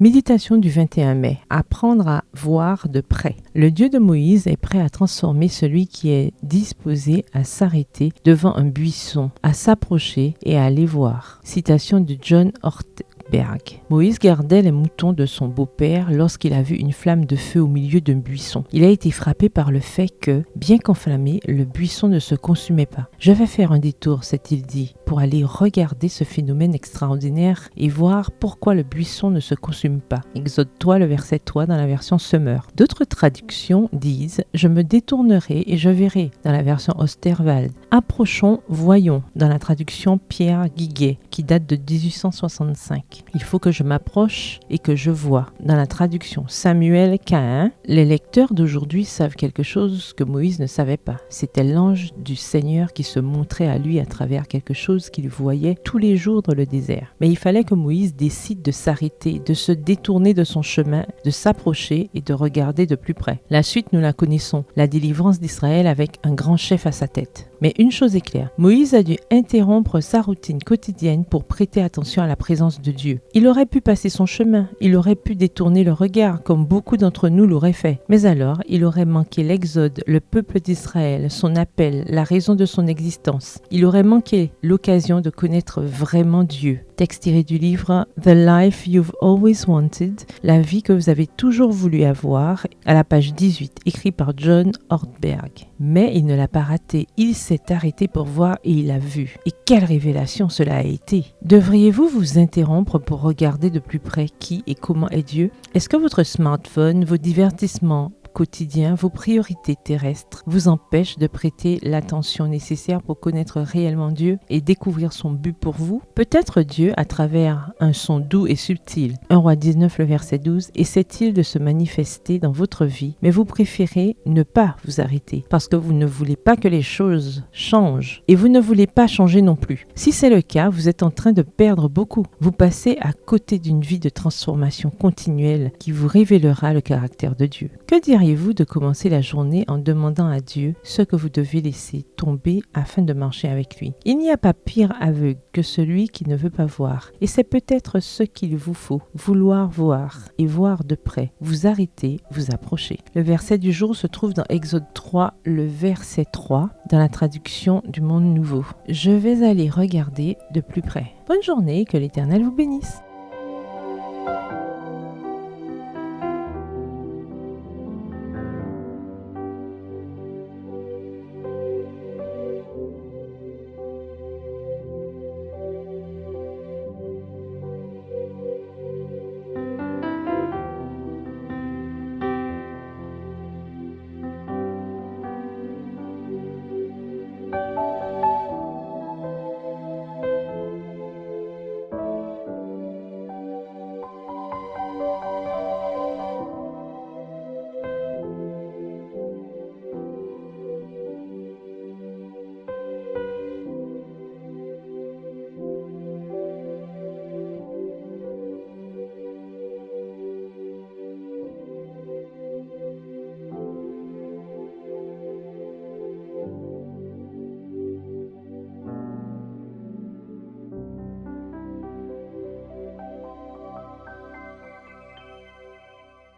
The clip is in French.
Méditation du 21 mai. Apprendre à voir de près. Le Dieu de Moïse est prêt à transformer celui qui est disposé à s'arrêter devant un buisson, à s'approcher et à aller voir. Citation de John Ortberg. Moïse gardait les moutons de son beau-père lorsqu'il a vu une flamme de feu au milieu d'un buisson. Il a été frappé par le fait que, bien qu'enflammé, le buisson ne se consumait pas. « Je vais faire un détour », s'est-il dit, pour aller regarder ce phénomène extraordinaire et voir pourquoi le buisson ne se consume pas. Exode 3, le verset 3 dans la version Sommer. D'autres traductions disent « Je me détournerai et je verrai » dans la version Osterwald. « Approchons, voyons » dans la traduction Pierre Guiguet qui date de 1865. Il faut que je m'approche et que je vois. Dans la traduction Samuel Cain, les lecteurs d'aujourd'hui savent quelque chose que Moïse ne savait pas. C'était l'ange du Seigneur qui se montrait à lui à travers quelque chose qu'il voyait tous les jours dans le désert. Mais il fallait que Moïse décide de s'arrêter, de se détourner de son chemin, de s'approcher et de regarder de plus près. La suite, nous la connaissons, la délivrance d'Israël avec un grand chef à sa tête. Mais une chose est claire, Moïse a dû interrompre sa routine quotidienne pour prêter attention à la présence de Dieu. Il aurait pu passer son chemin, il aurait pu détourner le regard comme beaucoup d'entre nous l'auraient fait. Mais alors, il aurait manqué l'Exode, le peuple d'Israël, son appel, la raison de son existence. Il aurait manqué l'occasion de connaître vraiment Dieu. Texte tiré du livre The Life You've Always Wanted, la vie que vous avez toujours voulu avoir, à la page 18, écrit par John Ortberg. Mais il ne l'a pas raté, il s'est arrêté pour voir et il a vu. Et quelle révélation cela a été! Devriez-vous vous interrompre pour regarder de plus près qui et comment est Dieu? Est-ce que votre smartphone, vos divertissements quotidien, vos priorités terrestres vous empêchent de prêter l'attention nécessaire pour connaître réellement Dieu et découvrir son but pour vous? Peut-être Dieu, à travers un son doux et subtil, 1 Roi 19, le verset 12, essaie-t-il de se manifester dans votre vie, mais vous préférez ne pas vous arrêter parce que vous ne voulez pas que les choses changent et vous ne voulez pas changer non plus. Si c'est le cas, vous êtes en train de perdre beaucoup. Vous passez à côté d'une vie de transformation continuelle qui vous révélera le caractère de Dieu. Que diriez-vous de commencer la journée en demandant à Dieu ce que vous devez laisser tomber afin de marcher avec lui? Il n'y a pas pire aveugle que celui qui ne veut pas voir. Et c'est peut-être ce qu'il vous faut, vouloir voir et voir de près, vous arrêter, vous approcher. Le verset du jour se trouve dans Exode 3, le verset 3, dans la traduction du Monde Nouveau. Je vais aller regarder de plus près. Bonne journée, que l'Éternel vous bénisse.